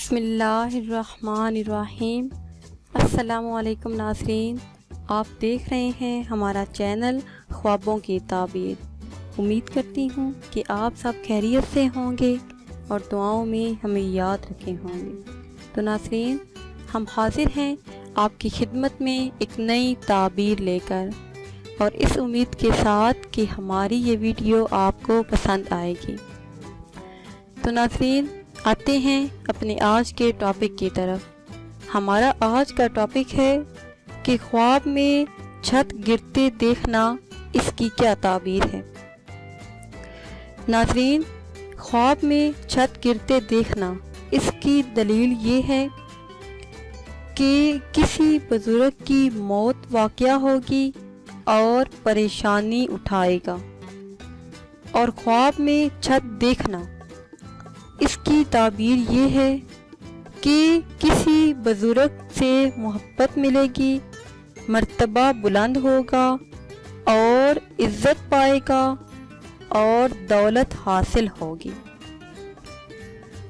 بسم اللہ الرحمن الرحیم۔ السلام علیکم ناظرین، آپ دیکھ رہے ہیں ہمارا چینل خوابوں کی تعبیر۔ امید کرتی ہوں کہ آپ سب خیریت سے ہوں گے اور دعاؤں میں ہمیں یاد رکھے ہوں گے۔ تو ناظرین، ہم حاضر ہیں آپ کی خدمت میں ایک نئی تعبیر لے کر، اور اس امید کے ساتھ کہ ہماری یہ ویڈیو آپ کو پسند آئے گی۔ تو ناظرین، آتے ہیں اپنے آج کے ٹاپک کی طرف۔ ہمارا آج کا ٹاپک ہے کہ خواب میں چھت گرتے دیکھنا، اس کی کیا تعبیر ہے۔ ناظرین، خواب میں چھت گرتے دیکھنا، اس کی دلیل یہ ہے کہ کسی بزرگ کی موت واقع ہوگی اور پریشانی اٹھائے گا، اور خواب میں چھت دیکھنا، اس کی تعبیر یہ ہے کہ کسی بزرگ سے محبت ملے گی، مرتبہ بلند ہوگا اور عزت پائے گا اور دولت حاصل ہوگی۔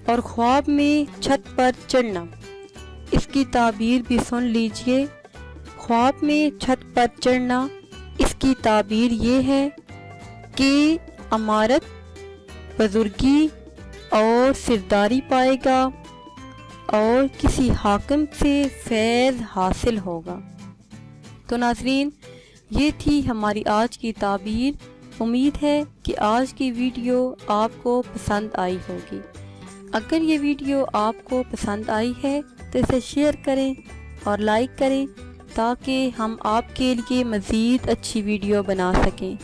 اور خواب میں چھت پر چڑھنا، اس کی تعبیر بھی سن لیجئے۔ خواب میں چھت پر چڑھنا، اس کی تعبیر یہ ہے کہ امارت، بزرگی اور سرداری پائے گا اور کسی حاکم سے فیض حاصل ہوگا۔ تو ناظرین، یہ تھی ہماری آج کی تعبیر۔ امید ہے کہ آج کی ویڈیو آپ کو پسند آئی ہوگی۔ اگر یہ ویڈیو آپ کو پسند آئی ہے تو اسے شیئر کریں اور لائک کریں، تاکہ ہم آپ کے لیے مزید اچھی ویڈیو بنا سکیں۔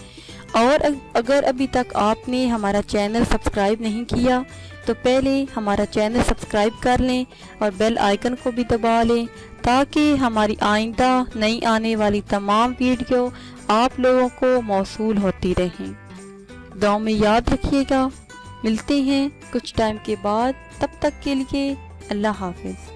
اور اگر ابھی تک آپ نے ہمارا چینل سبسکرائب نہیں کیا تو پہلے ہمارا چینل سبسکرائب کر لیں اور بیل آئیکن کو بھی دبا لیں، تاکہ ہماری آئندہ نئی آنے والی تمام ویڈیو آپ لوگوں کو موصول ہوتی رہیں۔ دعاؤں میں یاد رکھیے گا۔ ملتے ہیں کچھ ٹائم کے بعد، تب تک کے لیے اللہ حافظ۔